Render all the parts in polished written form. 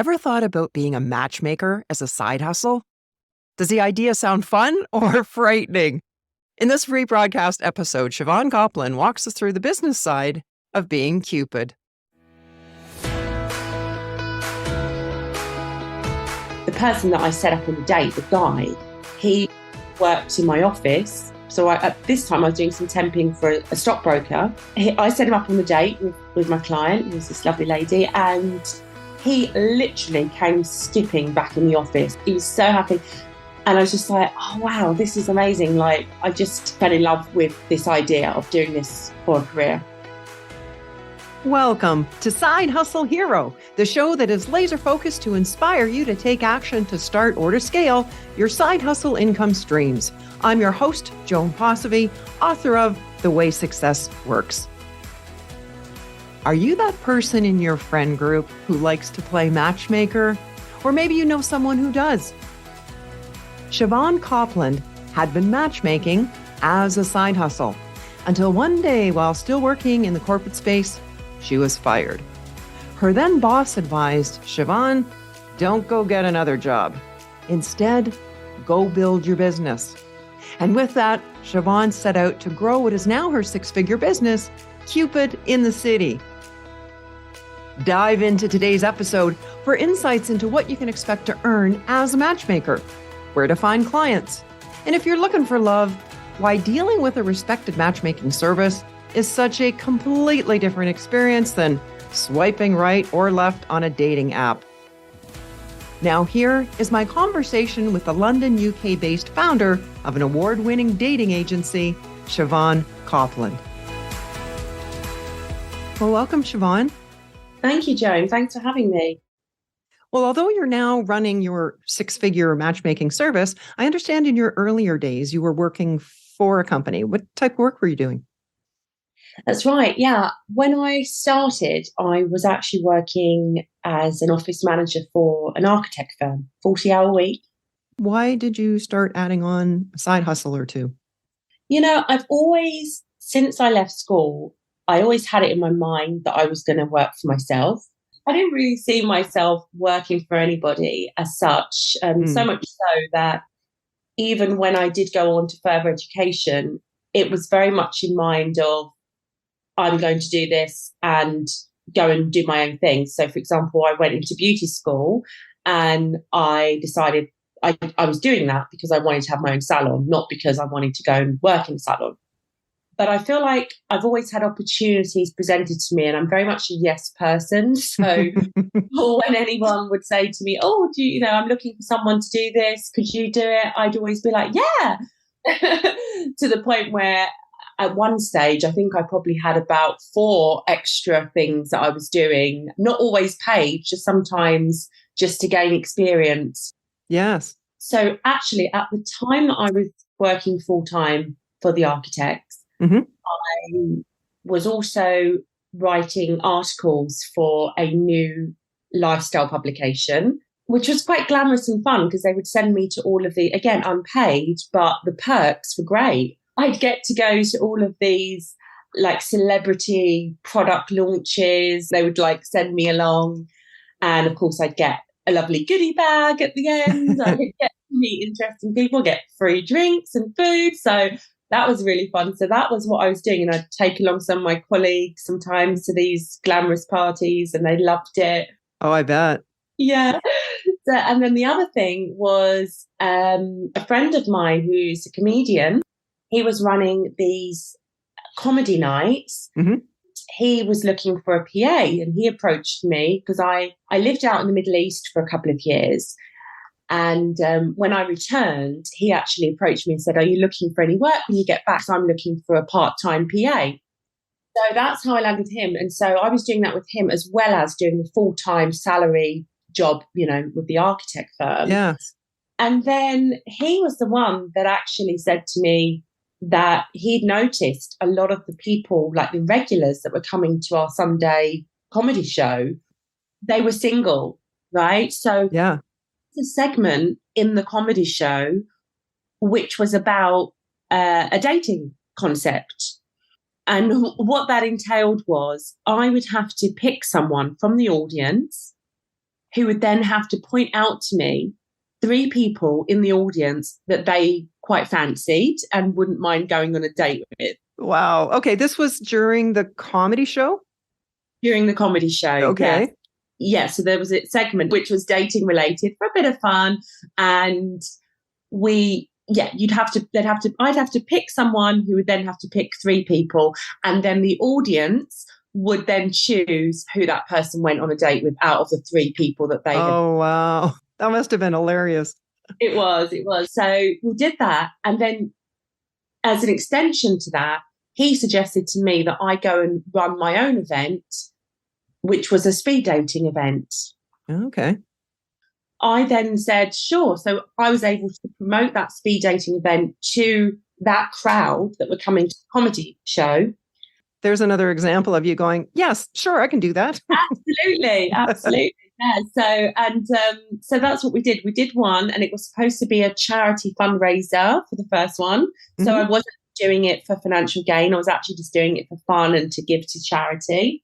Ever thought about being a matchmaker as a side hustle? Does the idea sound fun or frightening? In this rebroadcast episode, Siobhan Copland walks us through the business side of being Cupid. The person that I set up on the date, the guy, he worked in my office. So at this time I was doing some temping for a stockbroker. I set him up on the date with my client, who was this lovely lady, and he literally came skipping back in the office. He was so happy. And I was just like, oh, wow, this is amazing. Like, I just fell in love with this idea of doing this for a career. Welcome to Side Hustle Hero, the show that is laser focused to inspire you to take action to start or to scale your side hustle income streams. I'm your host, Joan, author of The Way Success Works. Are you that person in your friend group who likes to play matchmaker? Or maybe you know someone who does. Siobhan Copland had been matchmaking as a side hustle until one day, while still working in the corporate space, she was fired. Her then boss advised, Siobhan, don't go get another job. Instead, go build your business. And with that, Siobhan set out to grow what is now her six-figure business, Cupid in the City. Dive into today's episode for insights into what you can expect to earn as a matchmaker, where to find clients, and if you're looking for love, why dealing with a respected matchmaking service is such a completely different experience than swiping right or left on a dating app. Now here is my conversation with the London, UK-based founder of an award-winning dating agency, Siobhan Copland. Well, welcome, Siobhan. Thank you, Joan. Thanks for having me. Well, although you're now running your six-figure matchmaking service, I understand in your earlier days you were working for a company. What type of work were you doing? That's right. Yeah. When I started, I was actually working as an office manager for an architect firm, 40-hour week. Why did you start adding on a side hustle or two? You know, I've always, since I left school, I always had it in my mind that I was going to work for myself. I didn't really see myself working for anybody as such, so much so that even when I did go on to further education, it was very much in mind of, I'm going to do this and go and do my own thing. So, for example, I went into beauty school and I decided I was doing that because I wanted to have my own salon, not because I wanted to go and work in a salon. But I feel like I've always had opportunities presented to me and I'm very much a yes person. So when anyone would say to me, oh, I'm looking for someone to do this, could you do it? I'd always be like, yeah, to the point where at one stage, I think I probably had about 4 extra things that I was doing, not always paid, just sometimes just to gain experience. Yes. So actually, at the time that I was working full-time for the architects, I was also writing articles for a new lifestyle publication, which was quite glamorous and fun because they would send me to all of the, again, unpaid, but the perks were great. I'd get to go to all of these like celebrity product launches. They would like send me along. And of course, I'd get a lovely goodie bag at the end. I could get to meet interesting people, get free drinks and food. So that was really fun. So that was what I was doing. And I'd take along some of my colleagues sometimes to these glamorous parties and they loved it. Oh, I bet. Yeah. So, and then the other thing was a friend of mine who's a comedian. He was running these comedy nights. He was looking for a PA and he approached me because I lived out in the Middle East for a couple of years. And when I returned, he actually approached me and said, are you looking for any work when you get back? So I'm looking for a part-time PA. So that's how I landed him. And so I was doing that with him as well as doing the full-time salary job, with the architect firm. Yes. And then he was the one that actually said to me that he'd noticed a lot of the people, like the regulars that were coming to our Sunday comedy show, they were single, right? So yeah. A segment in the comedy show which was about a dating concept. And what that entailed was I would have to pick someone from the audience who would then have to point out to me 3 people in the audience that they quite fancied and wouldn't mind going on a date with. Wow. Okay. This was during the comedy show? During the comedy show. Okay. Yes. Yeah. So there was a segment which was dating related for a bit of fun. And I'd have to pick someone who would then have to pick 3 people. And then the audience would then choose who that person went on a date with out of the 3 people that they had. Oh, wow. That must have been hilarious. It was. So we did that. And then as an extension to that, he suggested to me that I go and run my own event, which was a speed dating event. Okay. I then said, sure. So I was able to promote that speed dating event to that crowd that were coming to the comedy show. There's another example of you going, yes, sure, I can do that. Absolutely. Yeah. So that's what we did. We did one, and it was supposed to be a charity fundraiser for the first one. So I wasn't doing it for financial gain. I was actually just doing it for fun and to give to charity.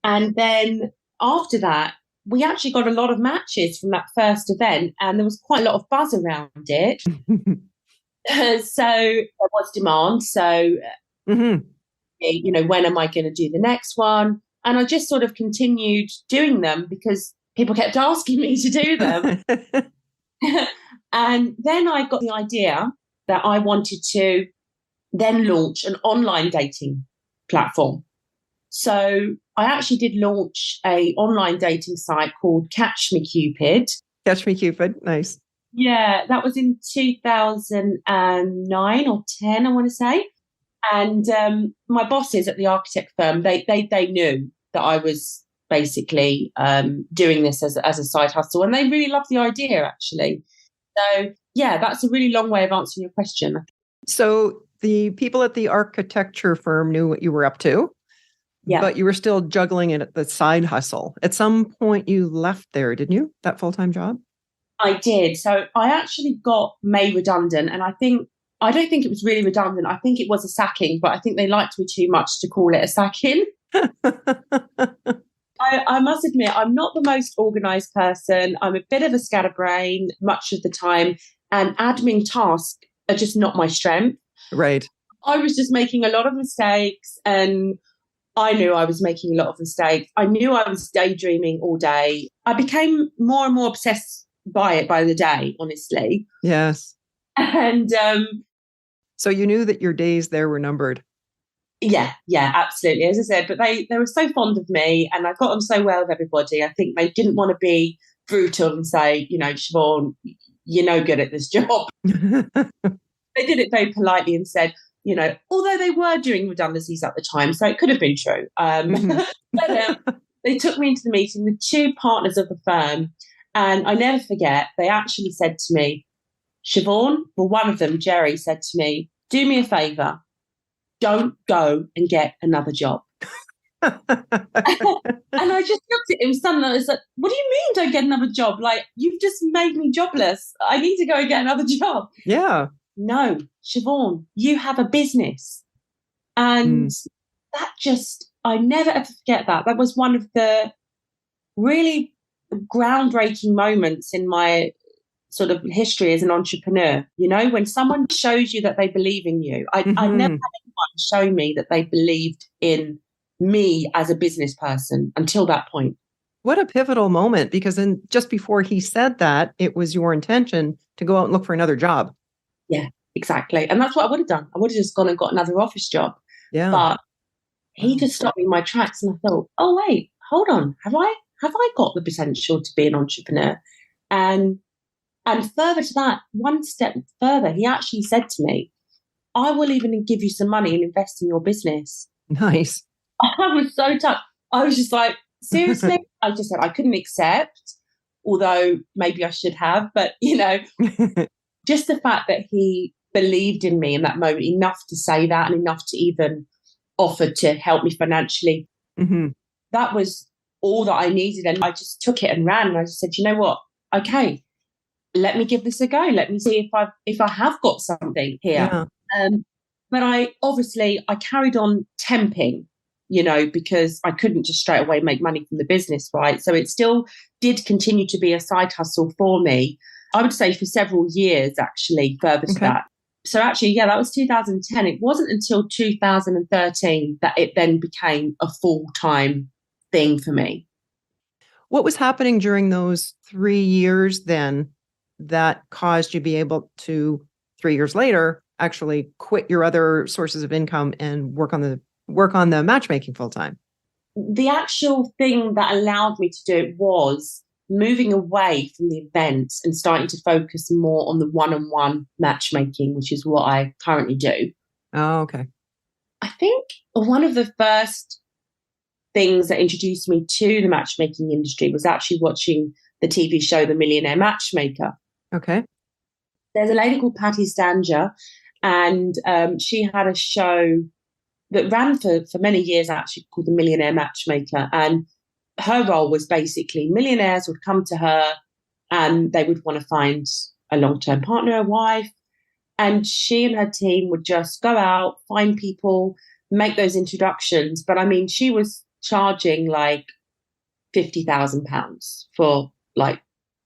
And then after that, we actually got a lot of matches from that first event, and there was quite a lot of buzz around it. So there was demand. So, when am I going to do the next one? And I just sort of continued doing them because people kept asking me to do them. And then I got the idea that I wanted to then launch an online dating platform. So I actually did launch an online dating site called Catch Me Cupid. Catch Me Cupid, nice. Yeah, that was in 2009 or 10, I want to say. And my bosses at the architect firm, they knew that I was basically doing this as a side hustle, and they really loved the idea, actually. So, yeah, that's a really long way of answering your question. So the people at the architecture firm knew what you were up to, but you were still juggling it at the side hustle. At some point you left there, didn't you? That full-time job? I did. So I actually got made redundant, and I don't think it was really redundant. I think it was a sacking, but I think they liked me too much to call it a sacking. I must admit, I'm not the most organised person. I'm a bit of a scatterbrain much of the time, and admin tasks are just not my strength. Right. I was just making a lot of mistakes, and I knew I was making a lot of mistakes. I knew I was daydreaming all day. I became more and more obsessed by it by the day, honestly. Yes. And so you knew that your days there were numbered. Yeah, absolutely. As I said, but they were so fond of me, and I got on so well with everybody. I think they didn't want to be brutal and say, Siobhan, you're no good at this job. They did it very politely and said, although they were doing redundancies at the time, so it could have been true. But they took me into the meeting with 2 partners of the firm, and I never forget, they actually said to me, Siobhan, one of them, Jerry, said to me, do me a favour, don't go and get another job. And I just looked at him suddenly, I was like, what do you mean don't get another job? Like, you've just made me jobless. I need to go and get another job. Yeah. No, Siobhan, you have a business. And that I never ever forget that. That was one of the really groundbreaking moments in my sort of history as an entrepreneur. When someone shows you that they believe in you. I never had anyone show me that they believed in me as a business person until that point. What a pivotal moment, because just before he said that, it was your intention to go out and look for another job. Yeah, exactly. And that's what I would have done. I would have just gone and got another office job. Yeah. But he just stopped me in my tracks, and I thought, oh wait, hold on. Have I got the potential to be an entrepreneur? And further to that, one step further, he actually said to me, I will even give you some money and invest in your business. Nice. I was so touched. I was just like, seriously? I just said I couldn't accept, although maybe I should have. But, just the fact that he believed in me in that moment enough to say that, and enough to even offer to help me financially, that was all that I needed. And I just took it and ran. And I just said, you know what? Okay, let me give this a go. Let me see if I have got something here. Yeah. But I carried on temping because I couldn't just straight away make money from the business, right? So it still did continue to be a side hustle for me. I would say for several years, actually, further to that. So actually, yeah, that was 2010. It wasn't until 2013 that it then became a full-time thing for me. What was happening during those 3 years then that caused you to be able to, 3 years later, actually quit your other sources of income and work on the matchmaking full time? The actual thing that allowed me to do it was moving away from the events and starting to focus more on the one-on-one matchmaking, which is what I currently do. Oh, okay. I think one of the first things that introduced me to the matchmaking industry was actually watching the TV show The Millionaire Matchmaker. Okay. There's a lady called Patty Stanger, and she had a show that ran for many years, actually, called The Millionaire Matchmaker. And her role was basically millionaires would come to her and they would want to find a long-term partner, a wife. And she and her team would just go out, find people, make those introductions. But I mean, she was charging like £50,000 for like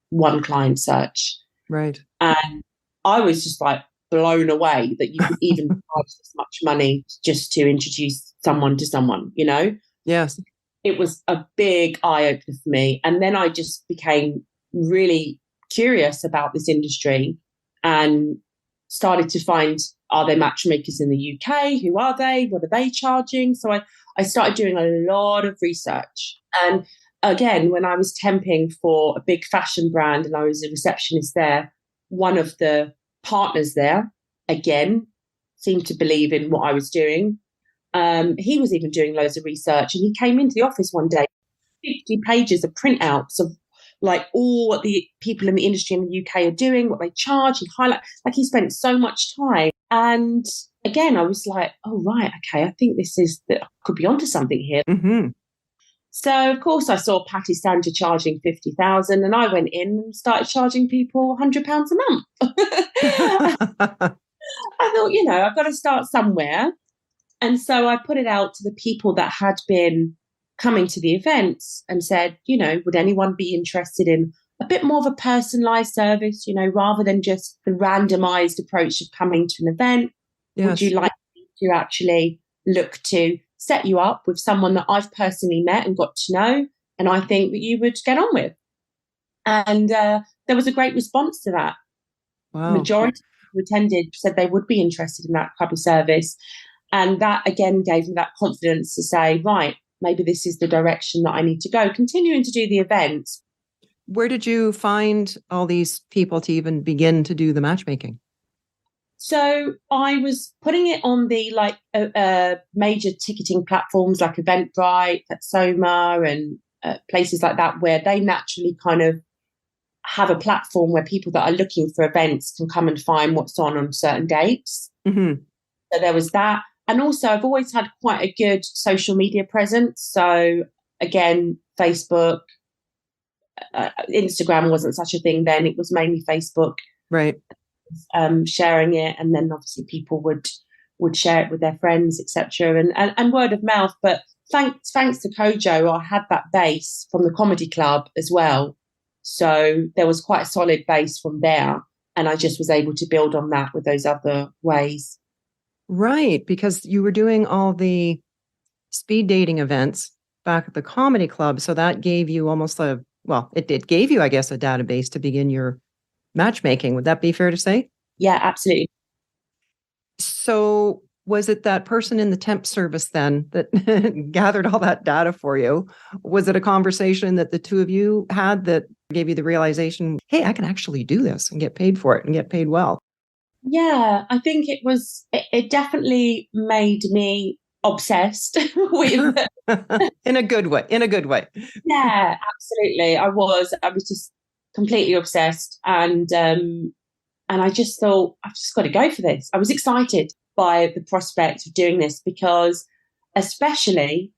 one client search. Right. And I was just like blown away that you could even charge this much money just to introduce someone to someone, Yes. It was a big eye-opener for me. And then I just became really curious about this industry and started to find, are there matchmakers in the UK? Who are they? What are they charging? So I started doing a lot of research. And again, when I was temping for a big fashion brand and I was a receptionist there, one of the partners there, again, seemed to believe in what I was doing. He was even doing loads of research, and he came into the office one day, 50 pages of printouts of like all what the people in the industry in the UK are doing, what they charge. He he spent so much time. And again, I was like, oh, right, okay, I think I could be onto something here. Mm-hmm. So, of course, I saw Patty Stanger charging 50,000, and I went in and started charging people £100 a month. I thought, I've got to start somewhere. And so I put it out to the people that had been coming to the events and said, would anyone be interested in a bit more of a personalized service, rather than just the randomized approach of coming to an event? Yes. Would you like to actually look to set you up with someone that I've personally met and got to know, and I think that you would get on with? And there was a great response to that. Wow. The majority who attended said they would be interested in that type of service. And that, again, gave me that confidence to say, right, maybe this is the direction that I need to go, continuing to do the events. Where did you find all these people to even begin to do the matchmaking? So I was putting it on the major ticketing platforms like Eventbrite, Soma, and places like that, where they naturally kind of have a platform where people that are looking for events can come and find what's on certain dates. Mm-hmm. So there was that. And also, I've always had quite a good social media presence. So again, Facebook, Instagram wasn't such a thing then. It was mainly Facebook. Right. Sharing it, and then obviously people would share it with their friends, etc., and word of mouth. But thanks to Kojo, I had that base from the comedy club as well. So there was quite a solid base from there, and I just was able to build on that with those other ways. Right, because you were doing all the speed dating events back at the comedy club, so that gave you almost it gave you, I guess, a database to begin your matchmaking. Would that be fair to say? Yeah, absolutely. So was it that person in the temp service then that gathered all that data for you? Was it a conversation that the two of you had that gave you the realization, hey, I can actually do this and get paid for it and get paid well? Yeah, I think it definitely made me obsessed with in a good way. Yeah, absolutely. I was just completely obsessed, and I just thought, I've just got to go for this. I was excited by the prospect of doing this, because especially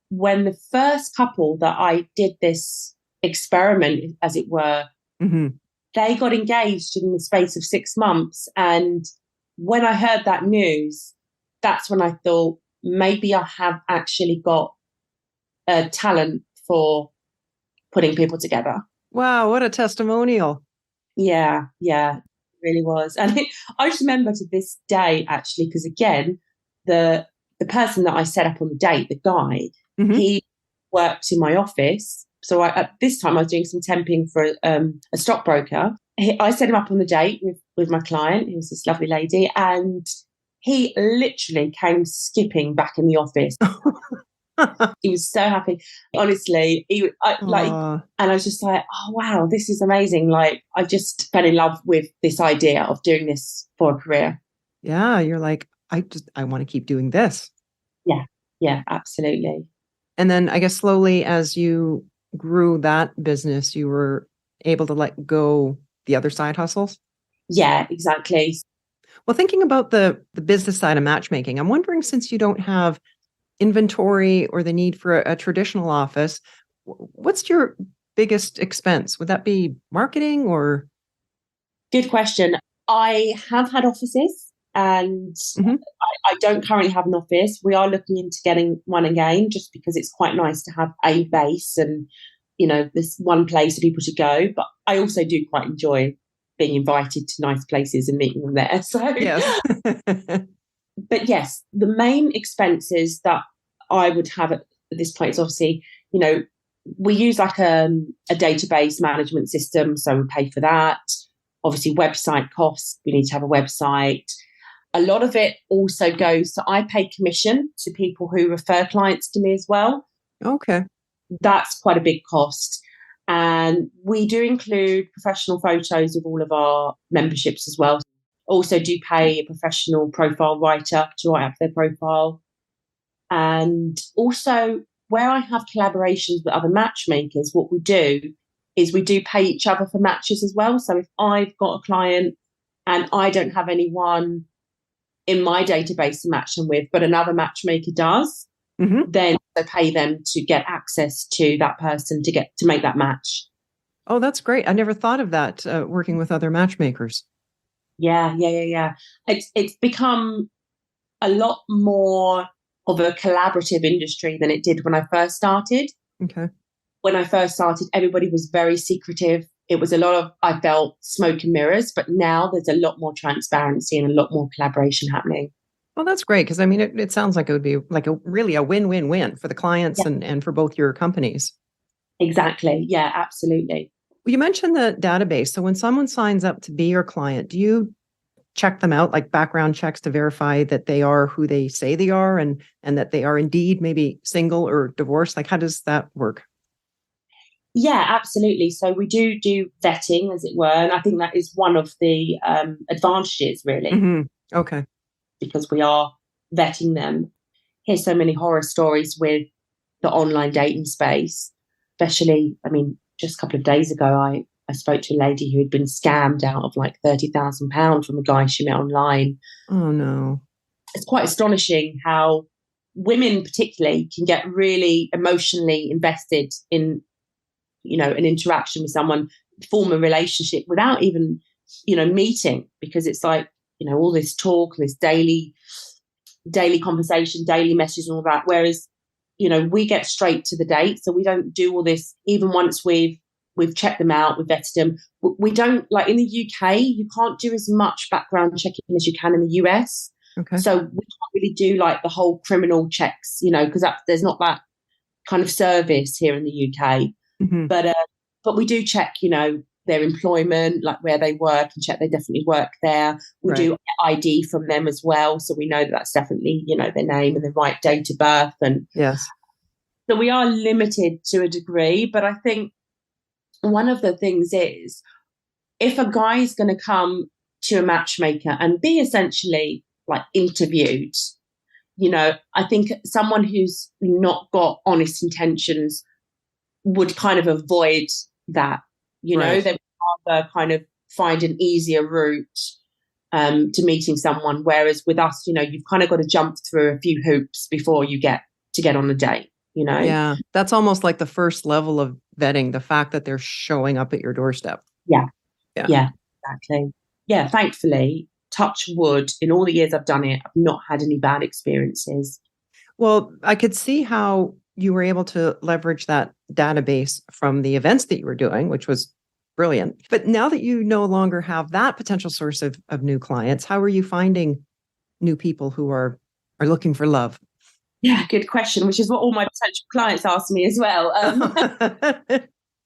when the first couple that I did this experiment, as it were, mm-hmm. they got engaged in the space of 6 months. And when I heard that news, that's when I thought, maybe I have actually got a talent for putting people together. Wow, what a testimonial. Yeah, yeah, it really was. And I just remember to this day, actually, because again, the person that I set up on the date, the guy, Mm-hmm. he worked in my office. So at this time, I was doing some temping for a stockbroker. I set him up on the date with my client, who was this lovely lady, and he literally came skipping back in the office. He was so happy. Honestly, Aw. and I was just like, oh wow, this is amazing. Like, I just fell in love with this idea of doing this for a career. Yeah, you're like, I want to keep doing this. Yeah, yeah, absolutely. And then I guess slowly as you grew that business, you were able to let go the other side hustles. Yeah, exactly. Well, thinking about the business side of matchmaking, I'm wondering, since you don't have inventory or the need for a traditional office, what's your biggest expense? Would that be marketing or? Good question. I have had offices, and Mhm. I don't currently have an office. We are looking into getting one again, just because it's quite nice to have a base and, there's one place for people to go. But I also do quite enjoy being invited to nice places and meeting them there. So, Yes. but yes, the main expenses that I would have at this point is obviously, we use like a database management system, so we pay for that. Obviously, website costs, we need to have a website. A lot of it also goes, so I pay commission to people who refer clients to me as well. Okay. That's quite a big cost. And we do include professional photos of all of our memberships as well. Also do pay a professional profile writer to write up their profile. And also, where I have collaborations with other matchmakers, what we do is we do pay each other for matches as well. So if I've got a client and I don't have anyone in my database to match them with, but another matchmaker does, Mhm. then I pay them to get access to that person to make that match. Oh, that's great. I never thought of that, working with other matchmakers. Yeah, yeah, yeah, yeah. It's become a lot more of a collaborative industry than it did when I first started. Okay. When I first started, everybody was very secretive. It was a lot of, I felt, smoke and mirrors, but now there's a lot more transparency and a lot more collaboration happening. Well, that's great, because I mean, it sounds like it would be like a really a win-win-win for the clients Yeah, and for both your companies. exactly. Yeah, absolutely. Well, you mentioned the database. So when someone signs up to be your client, do you check them out, like background checks to verify that they are who they say they are, and that they are indeed maybe single or divorced? Like, how does that work? Yeah, absolutely. So we do vetting, as it were, and I think that is one of the advantages, really, Hmm. Okay. because we are vetting them. Here's so many horror stories with the online dating space, especially, I mean, just a couple of days ago, I spoke to a lady who had been scammed out of like £30,000 from a guy she met online. Oh no. It's quite astonishing how women particularly can get really emotionally invested in, an interaction with someone, form a relationship without even, meeting, because it's like, all this talk, this daily conversation, daily messages and all that. Whereas, we get straight to the date. So we don't do all this, even once we've checked them out, we've vetted them. We don't, like in the UK, you can't do as much background checking as you can in the US. Okay. So we can't really do like the whole criminal checks, because there's not that kind of service here in the UK. Hmm. But we do check, their employment, like where they work, and check they definitely work there. We Right. do ID from them as well, so we know that that's definitely, their name and the right date of birth. And Yes. so we are limited to a degree. But I think one of the things is, if a guy is going to come to a matchmaker and be essentially like interviewed, I think someone who's not got honest intentions would kind of avoid that. Right. They would rather kind of find an easier route to meeting someone. Whereas with us, you've kind of got to jump through a few hoops before you get on a date. Yeah. That's almost like the first level of vetting, the fact that they're showing up at your doorstep. Yeah, Yeah. yeah, exactly. Yeah, thankfully, touch wood, in all the years I've done it, I've not had any bad experiences. Well, I could see how you were able to leverage that database from the events that you were doing, which was brilliant. But now that you no longer have that potential source of new clients, how are you finding new people who are looking for love? Yeah, good question, which is what all my potential clients ask me as well.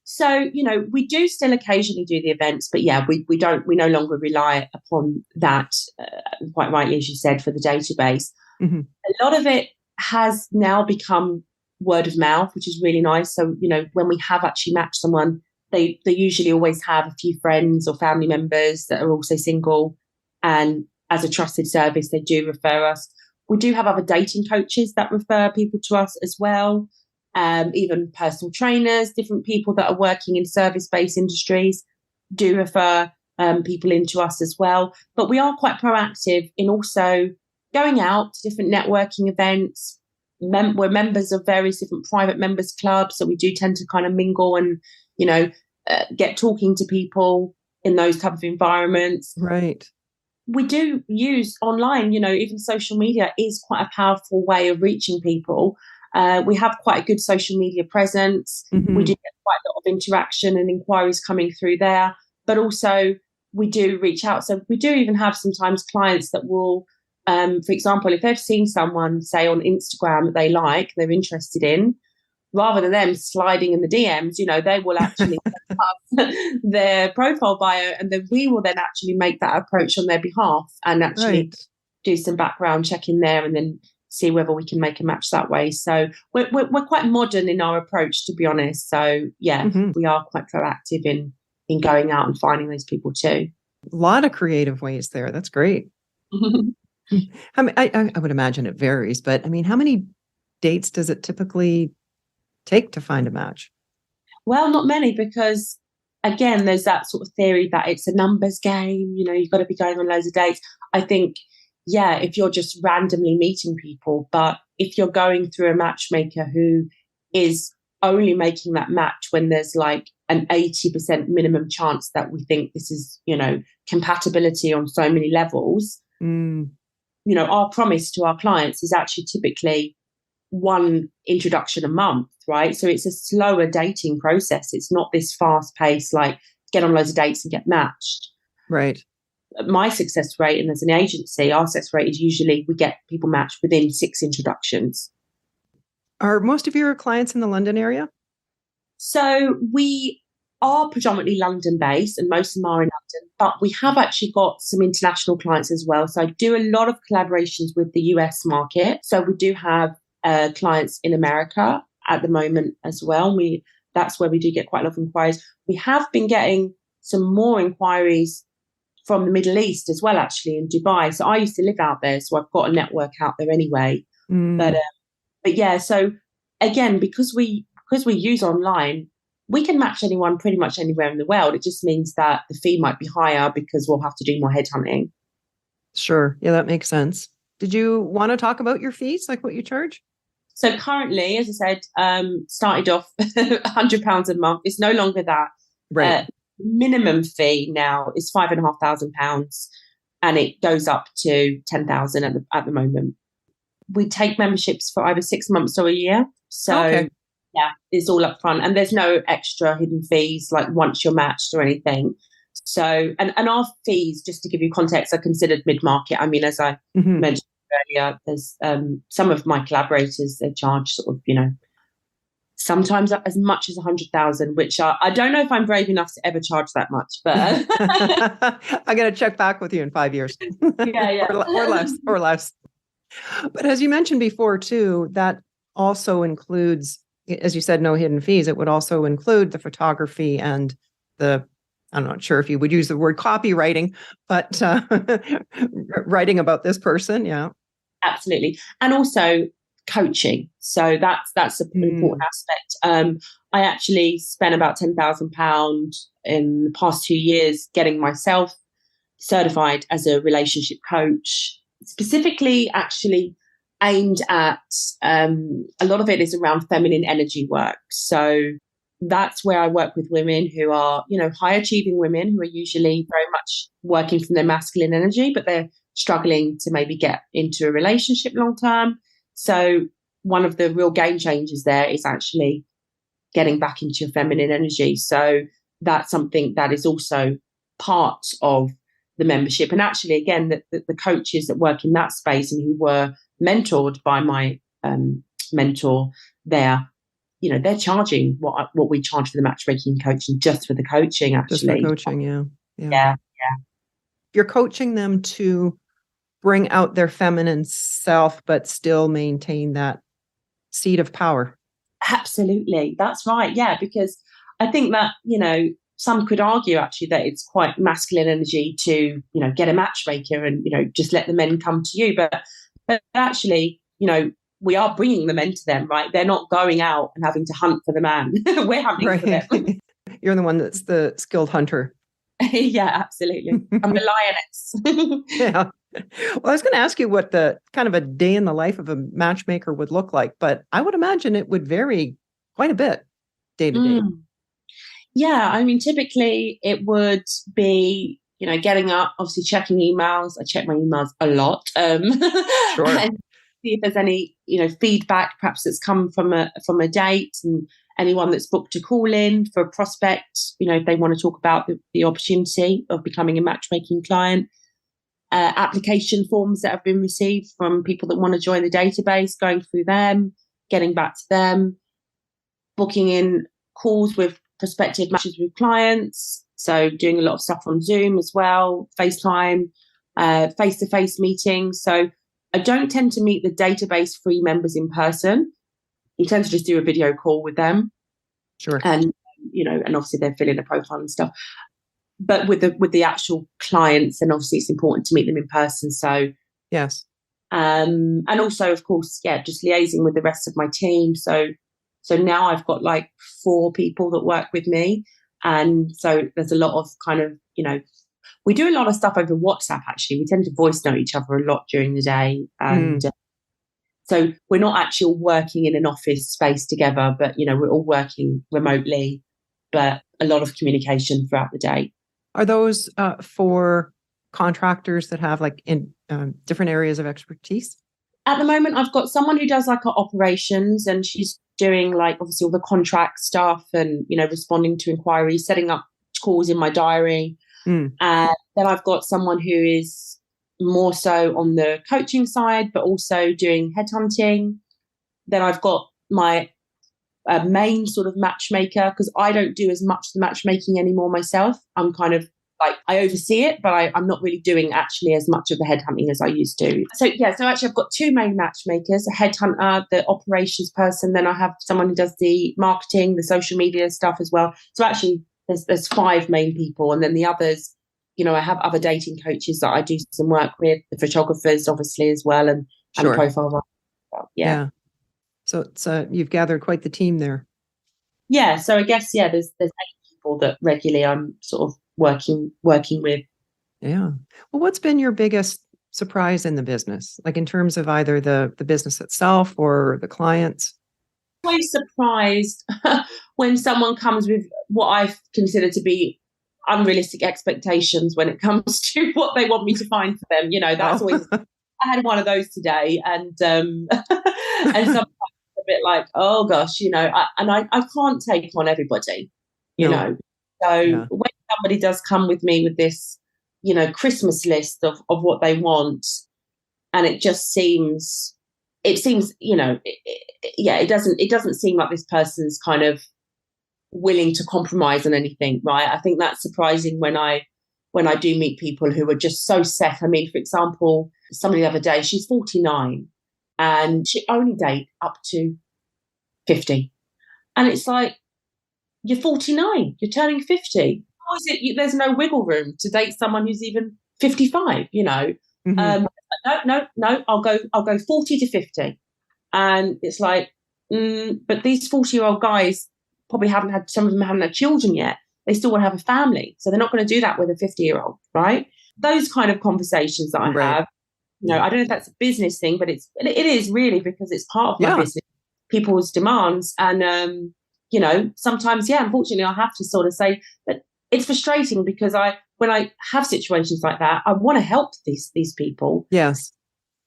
So, we do still occasionally do the events, but yeah, we no longer rely upon that, quite rightly, as you said, for the database. Mm-hmm. A lot of it has now become word of mouth, which is really nice. So, when we have actually matched someone, they usually always have a few friends or family members that are also single. And as a trusted service, they do refer us. We do have other dating coaches that refer people to us as well. Even personal trainers, different people that are working in service-based industries do refer people into us as well. But we are quite proactive in also going out to different networking events. We're members of various different private members clubs, so we do tend to kind of mingle and, get talking to people in those type of environments. Right. We do use online, even social media is quite a powerful way of reaching people. We have quite a good social media presence. Mm-hmm. We do get quite a lot of interaction and inquiries coming through there, but also we do reach out. So we do even have sometimes clients that will, for example, if they've seen someone, say on Instagram that they like, they're interested in, rather than them sliding in the DMs, they will actually have their profile bio, and then we will then actually make that approach on their behalf and actually do some background checking there and then see whether we can make a match that way. So we're quite modern in our approach, to be honest. So yeah, we are quite proactive in going out and finding those people too. A lot of creative ways there. That's great. I would imagine it varies, but I mean, how many dates does it typically take to find a match? Well, not many, because again, there's that sort of theory that it's a numbers game. You've got to be going on loads of dates. I think, yeah, if you're just randomly meeting people, but if you're going through a matchmaker who is only making that match when there's like an 80% minimum chance that we think this is, compatibility on so many levels, our promise to our clients is actually typically one introduction a month, right? So it's a slower dating process. It's not this fast pace, like get on loads of dates and get matched. Right. My success rate, and as an agency, our success rate is usually we get people matched within 6 introductions. Are most of your clients in the London area? So we are predominantly London based, and most of them are in London, but we have actually got some international clients as well. So I do a lot of collaborations with the US market. So we do have clients in America at the moment as well. That's where we do get quite a lot of inquiries. We have been getting some more inquiries from the Middle East as well, actually, in Dubai. So I used to live out there, so I've got a network out there anyway. But yeah, so again, because we use online, we can match anyone pretty much anywhere in the world. It just means that the fee might be higher because we'll have to do more headhunting. Sure. Yeah, that makes sense. Did you want to talk about your fees, like what you charge? So currently, as I said, started off £100 a month. It's no longer that. Right. Minimum fee now is £5,500, and it goes up to 10,000 at the moment. We take memberships for either 6 months or a year. So yeah, it's all up front, and there's no extra hidden fees like once you're matched or anything. So, and our fees, just to give you context, are considered mid-market. I mean, as I mentioned earlier, there's some of my collaborators, they charge sort of, sometimes as much as 100,000, which I don't know if I'm brave enough to ever charge that much, but I got to check back with you in 5 years. Yeah. or less. But as you mentioned before too, that also includes, as you said, no hidden fees. It would also include the photography and I'm not sure if you would use the word copywriting, but writing about this person. Yeah, absolutely. And also coaching. So that's an important aspect. I actually spent about £10,000 in the past 2 years getting myself certified as a relationship coach, specifically actually aimed at a lot of it is around feminine energy work. So that's where I work with women who are, high achieving women who are usually very much working from their masculine energy, but they're struggling to maybe get into a relationship long term. So one of the real game changers there is actually getting back into your feminine energy. So that's something that is also part of the membership. And actually, again, the coaches that work in that space and who were mentored by my mentor there, they're charging what we charge for the matchmaking coaching, just for the coaching, actually. Just for coaching, yeah. Yeah. You're coaching them to bring out their feminine self, but still maintain that seat of power. Absolutely. That's right. Yeah. Because I think that, some could argue actually that it's quite masculine energy to, get a matchmaker and, just let the men come to you. But actually, we are bringing the men to them, right? They're not going out and having to hunt for the man. We're hunting for them. You're the one that's the skilled hunter. Yeah, absolutely. I'm the lioness. Yeah. Well, I was going to ask you what the kind of a day in the life of a matchmaker would look like, but I would imagine it would vary quite a bit day to day. Yeah, I mean, typically it would be, getting up, obviously checking emails. I check my emails a lot. Sure. And see if there's any, feedback perhaps that's come from a date, and anyone that's booked a call in for a prospect, if they want to talk about the opportunity of becoming a matchmaking client. Application forms that have been received from people that want to join the database, going through them, getting back to them, booking in calls with prospective matches with clients. So doing a lot of stuff on Zoom as well, FaceTime, face-to-face meetings. So I don't tend to meet the database free members in person. You tend to just do a video call with them. Sure. And, and obviously they're filling a profile and stuff. But with the actual clients, and obviously it's important to meet them in person. So yes. And also, of course, just liaising with the rest of my team. So now I've got like 4 people that work with me. And so there's a lot of kind of, we do a lot of stuff over WhatsApp, actually. We tend to voice note each other a lot during the day. And so we're not actually working in an office space together, but, we're all working remotely, but a lot of communication throughout the day. Are those for contractors that have like in different areas of expertise? At the moment, I've got someone who does like our operations, and she's doing like obviously all the contract stuff and, responding to inquiries, setting up calls in my diary. And then I've got someone who is more so on the coaching side, but also doing headhunting. Then I've got my main sort of matchmaker, because I don't do as much the matchmaking anymore myself. I'm kind of like, I oversee it, but I'm not really doing actually as much of the headhunting as I used to. So actually I've got 2 main matchmakers, a headhunter, the operations person. Then I have someone who does the marketing, the social media stuff as well. So actually there's 5 main people. And then the others, I have other dating coaches that I do some work with, the photographers obviously as well, and profile writers. Yeah. So you've gathered quite the team there. Yeah. So I guess, there's 8 people that regularly I'm sort of working with. Yeah. Well, what's been your biggest surprise in the business? Like in terms of either the business itself or the clients? I'm always surprised when someone comes with what I consider to be unrealistic expectations when it comes to what they want me to find for them. That's always, I had one of those today, and and sometimes a bit like, oh gosh, I can't take on everybody, know. So when somebody does come with me with this, Christmas list of what they want, and it seems, it doesn't seem like this person's kind of willing to compromise on anything, right? I think that's surprising when I do meet people who are just so set. I mean, for example, somebody the other day, she's 49 and she only date up to 50. And it's like, you're 49, you're turning 50. How is it there's no wiggle room to date someone who's even 55, No, I'll go 40 to 50. And it's like, but these 40-year-old guys probably some of them haven't had children yet. They still want to have a family. So they're not going to do that with a 50-year-old, right? Those kind of conversations that I have, I don't know if that's a business thing, but it is really, because it's part of my business, people's demands. And, sometimes, unfortunately, I have to sort of say that it's frustrating, because when I have situations like that, I want to help these people. Yes.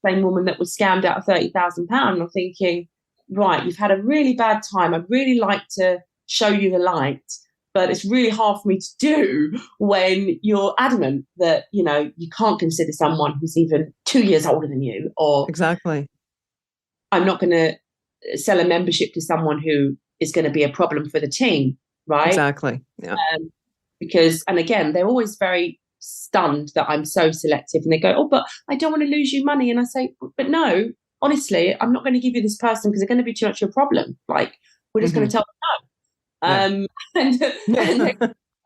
Same woman that was scammed out of £30,000. I'm thinking, right, you've had a really bad time. I'd really like to show you the light, but it's really hard for me to do when you're adamant that, you can't consider someone who's even 2 years older than you, or Exactly. I'm not going to sell a membership to someone who is going to be a problem for the team, right? Exactly. Yeah. Because, and again, they're always very stunned that I'm so selective, and they go, "Oh, but I don't want to lose you money." And I say, "But no, honestly, I'm not going to give you this person because they're going to be too much of a problem. Like, we're just going to tell them no." And they,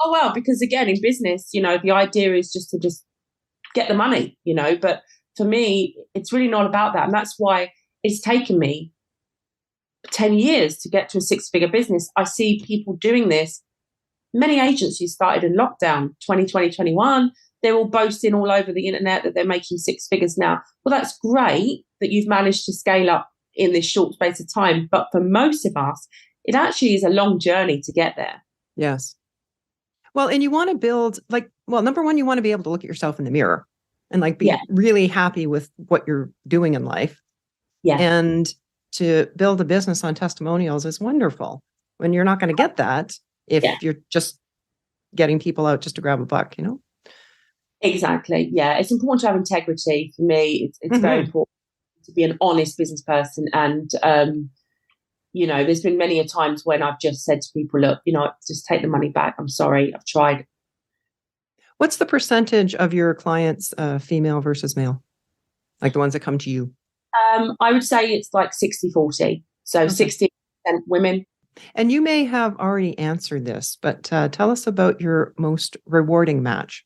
oh well, because again, in business, the idea is just to get the money, but for me, it's really not about that. And that's why it's taken me 10 years to get to a six-figure business. I see people doing this. Many agencies started in lockdown 2020, 21. They're all boasting all over the internet that they're making six figures now. Well, that's great that you've managed to scale up in this short space of time. But for most of us, it actually is a long journey to get there. Yes. Well, and you want to build number one, you want to be able to look at yourself in the mirror and be really happy with what you're doing in life. Yeah. And to build a business on testimonials is wonderful when you're not going to get that if you're just getting people out just to grab a buck, Exactly. Yeah. It's important to have integrity. For me, it's very important to be an honest business person. And, there's been many a times when I've just said to people, look, just take the money back. I'm sorry. I've tried. What's the percentage of your clients, female versus male? Like the ones that come to you? I would say it's like 60-40. So 60% women. And you may have already answered this, but tell us about your most rewarding match.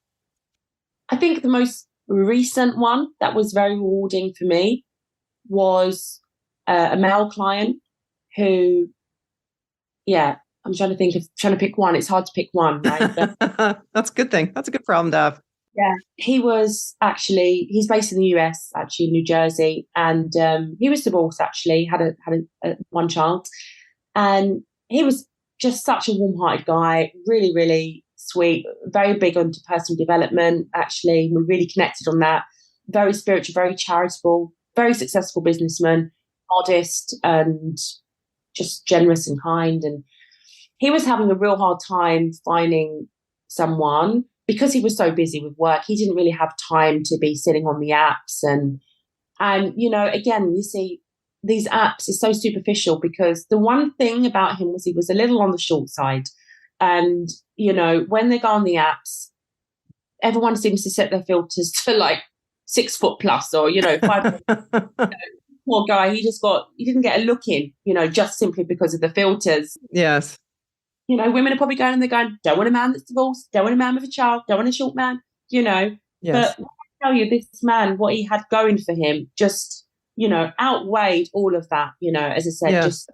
I think the most recent one that was very rewarding for me was a male client who, I'm trying to pick one. It's hard to pick one, right? But, that's a good thing. That's a good problem to have. Yeah, he's based in the US, actually, New Jersey. And he was divorced, actually, had a one child. And he was just such a warm-hearted guy, really, really sweet, very big onto personal development, actually. We really connected on that. Very spiritual, very charitable, very successful businessman, modest and just generous and kind. And he was having a real hard time finding someone because he was so busy with work. He didn't really have time to be sitting on the apps. And again, you see, these apps is so superficial because the one thing about him was he was a little on the short side. And, when they go on the apps, everyone seems to set their filters to 6 foot plus or, 5 poor guy, he didn't get a look in, just simply because of the filters. Yes. Women are probably going and they're going, don't want a man that's divorced, don't want a man with a child, don't want a short man, Yes. But when I tell you, this man, what he had going for him just, outweighed all of that, as I said, just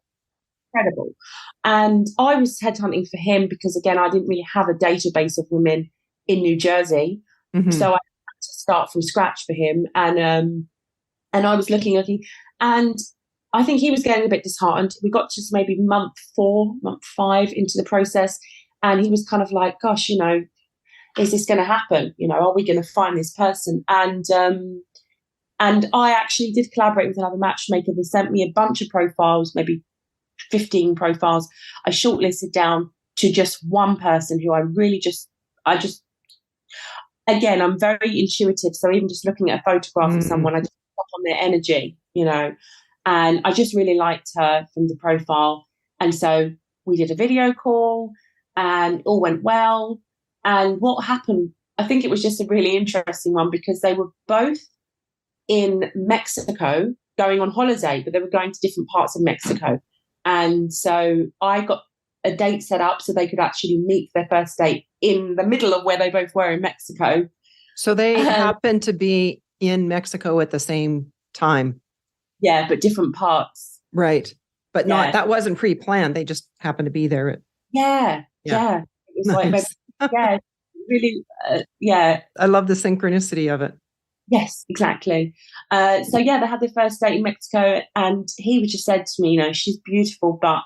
incredible. And I was headhunting for him because, again, I didn't really have a database of women in New Jersey. So I had to start from scratch for him. And I was looking, and I think he was getting a bit disheartened. We got to maybe month 5 into the process, and he was kind of like, gosh, is this going to happen? Are we going to find this person? And I actually did collaborate with another matchmaker that sent me a bunch of profiles, maybe 15 profiles. I shortlisted down to just one person who I really again, I'm very intuitive. So even just looking at a photograph of someone, I just pop on their energy, and I just really liked her from the profile. And so we did a video call and all went well. And what happened, I think it was just a really interesting one because they were both in Mexico going on holiday, but they were going to different parts of Mexico. And so I got a date set up so they could actually meet their first date in the middle of where they both were in Mexico. So they happened to be in Mexico at the same time. Yeah, but different parts. Right. But that wasn't pre-planned. They just happened to be there. Yeah. It was nice. Really, I love the synchronicity of it. Yes, exactly. So they had their first date in Mexico, and he just said to me, she's beautiful, but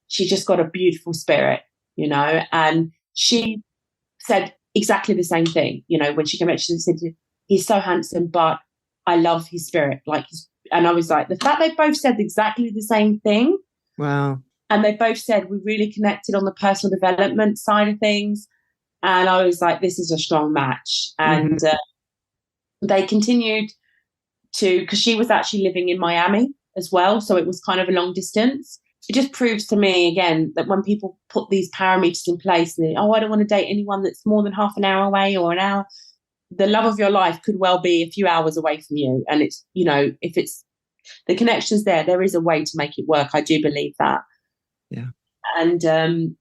she just got a beautiful spirit, and she said exactly the same thing, when she came back, she said, he's so handsome, but I love his spirit. And I was like, the fact they both said exactly the same thing. Wow. And they both said we really connected on the personal development side of things. And I was like, this is a strong match. And they continued to, because she was actually living in Miami as well. So it was kind of a long distance. It just proves to me again that when people put these parameters in place, and I don't want to date anyone that's more than half an hour away or an hour. The love of your life could well be a few hours away from you. And it's, if it's the connections there is a way to make it work. I do believe that. Yeah. And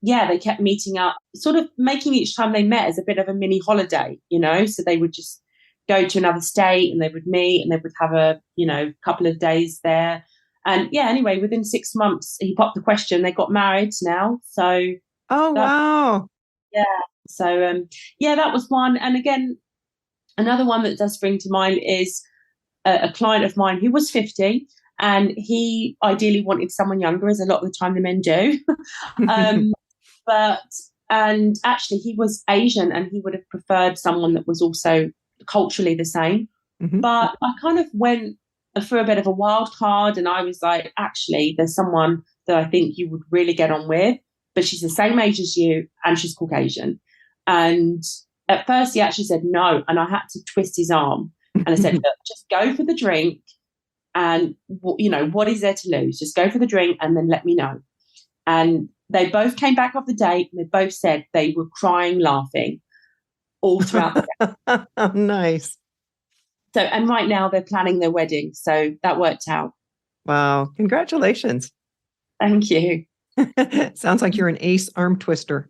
they kept meeting up, sort of making each time they met as a bit of a mini holiday, so they would just go to another state and they would meet and they would have a, couple of days there. And anyway, within 6 months, he popped the question. They got married now. So. Oh, wow. Yeah. So, that was one. And again, another one that does spring to mind is a client of mine who was 50 and he ideally wanted someone younger, as a lot of the time the men do. And actually he was Asian and he would have preferred someone that was also culturally the same. But I kind of went for a bit of a wild card and I was like, actually, there's someone that I think you would really get on with, but she's the same age as you and she's Caucasian. And at first he actually said no, and I had to twist his arm. And I said, look, just go for the drink and, what is there to lose? Just go for the drink and then let me know. And they both came back off the date and they both said they were crying, laughing all throughout the day. Oh, nice. So, and right now they're planning their wedding. So that worked out. Wow. Congratulations. Thank you. Sounds like you're an ace arm twister.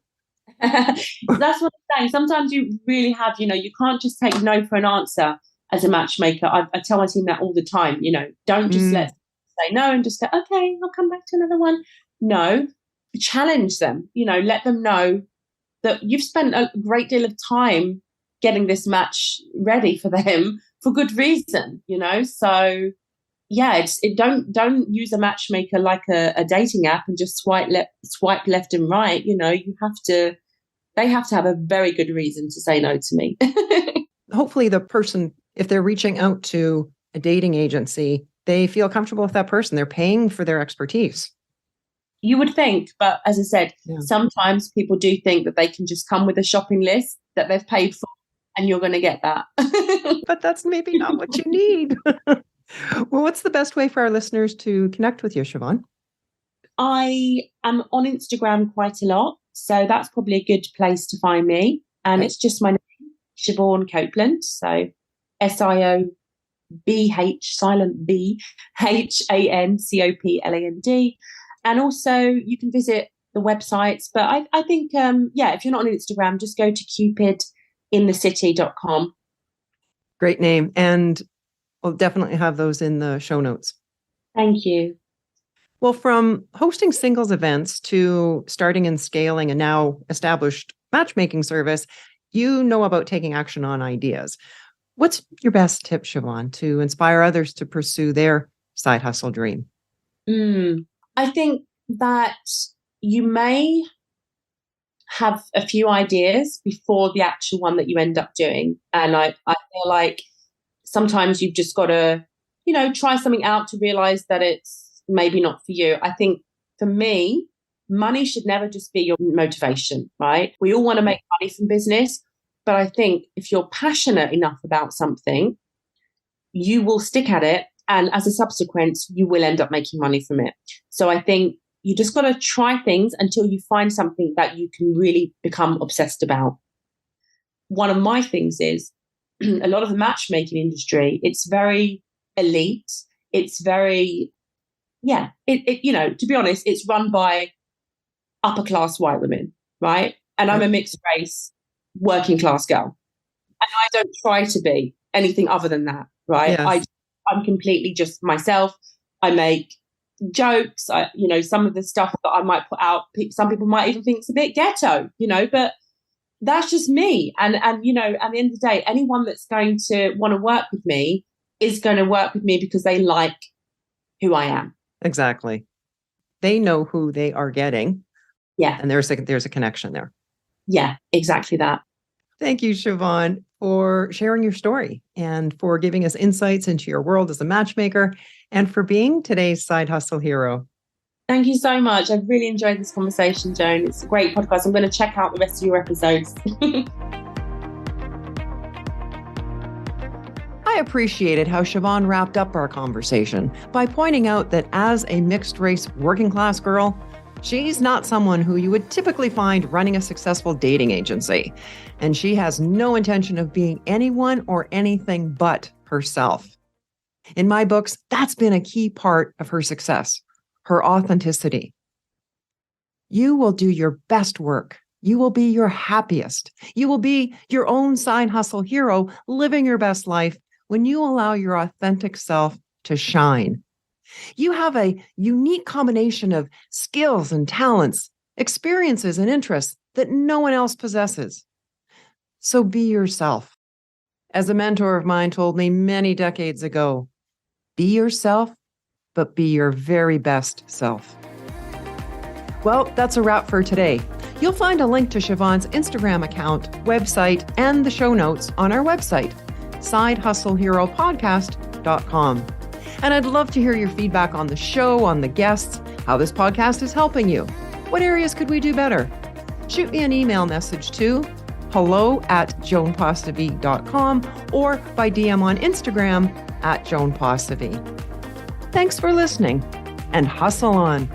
That's what I'm saying. Sometimes you really have, you can't just take no for an answer as a matchmaker. I tell my team that all the time, don't just let say no and just say, okay, I'll come back to another one. No, challenge them, let them know that you've spent a great deal of time getting this match ready for them for good reason, So don't use a matchmaker like a dating app and just swipe left and right. They have to have a very good reason to say no to me. Hopefully the person, if they're reaching out to a dating agency, they feel comfortable with that person. They're paying for their expertise. You would think, but as I said, sometimes people do think that they can just come with a shopping list that they've paid for and you're going to get that. But that's maybe not what you need. Well, what's the best way for our listeners to connect with you, Siobhan? I am on Instagram quite a lot, so that's probably a good place to find me. And it's just my name, Siobhan Copland. So SIOBH, silent B, HANCOPLAND. And also you can visit the websites. But I think, if you're not on Instagram, just go to cupidinthecity.com. Great name. And we'll definitely have those in the show notes. Thank you. Well, from hosting singles events to starting and scaling a now established matchmaking service, you know about taking action on ideas. What's your best tip, Siobhan, to inspire others to pursue their side hustle dream? I think that you may have a few ideas before the actual one that you end up doing. And I feel like sometimes you've just got to, try something out to realize that it's maybe not for you. I think for me, money should never just be your motivation, right? We all want to make money from business, but I think if you're passionate enough about something, you will stick at it. And as a subsequence, you will end up making money from it. So I think you just got to try things until you find something that you can really become obsessed about. One of my things is a lot of the matchmaking industry, it's very elite. It's very, to be honest, it's run by upper class white women, right? And I'm a mixed race working class girl. And I don't try to be anything other than that, right? Yes. I'm completely just myself. I make jokes. Some of the stuff that I might put out, some people might even think it's a bit ghetto, but that's just me. And at the end of the day, anyone that's going to want to work with me is going to work with me because they like who I am. Exactly. They know who they are getting. Yeah. And there's a connection there. Yeah, exactly that. Thank you, Siobhan, for sharing your story and for giving us insights into your world as a matchmaker and for being today's side hustle hero. Thank you so much. I've really enjoyed this conversation, Joan. It's a great podcast. I'm going to check out the rest of your episodes. I appreciated how Siobhan wrapped up our conversation by pointing out that as a mixed-race working class girl, she's not someone who you would typically find running a successful dating agency, and she has no intention of being anyone or anything but herself. In my books, that's been a key part of her success, her authenticity. You will do your best work. You will be your happiest. You will be your own side hustle hero, living your best life when you allow your authentic self to shine. You have a unique combination of skills and talents, experiences and interests that no one else possesses. So be yourself. As a mentor of mine told me many decades ago, be yourself, but be your very best self. Well, that's a wrap for today. You'll find a link to Siobhan's Instagram account, website, and the show notes on our website, sidehustleheropodcast.com. And I'd love to hear your feedback on the show, on the guests, how this podcast is helping you. What areas could we do better? Shoot me an email message to hello@joanpostavie.com or by DM on Instagram @joanpostavie. Thanks for listening, and hustle on.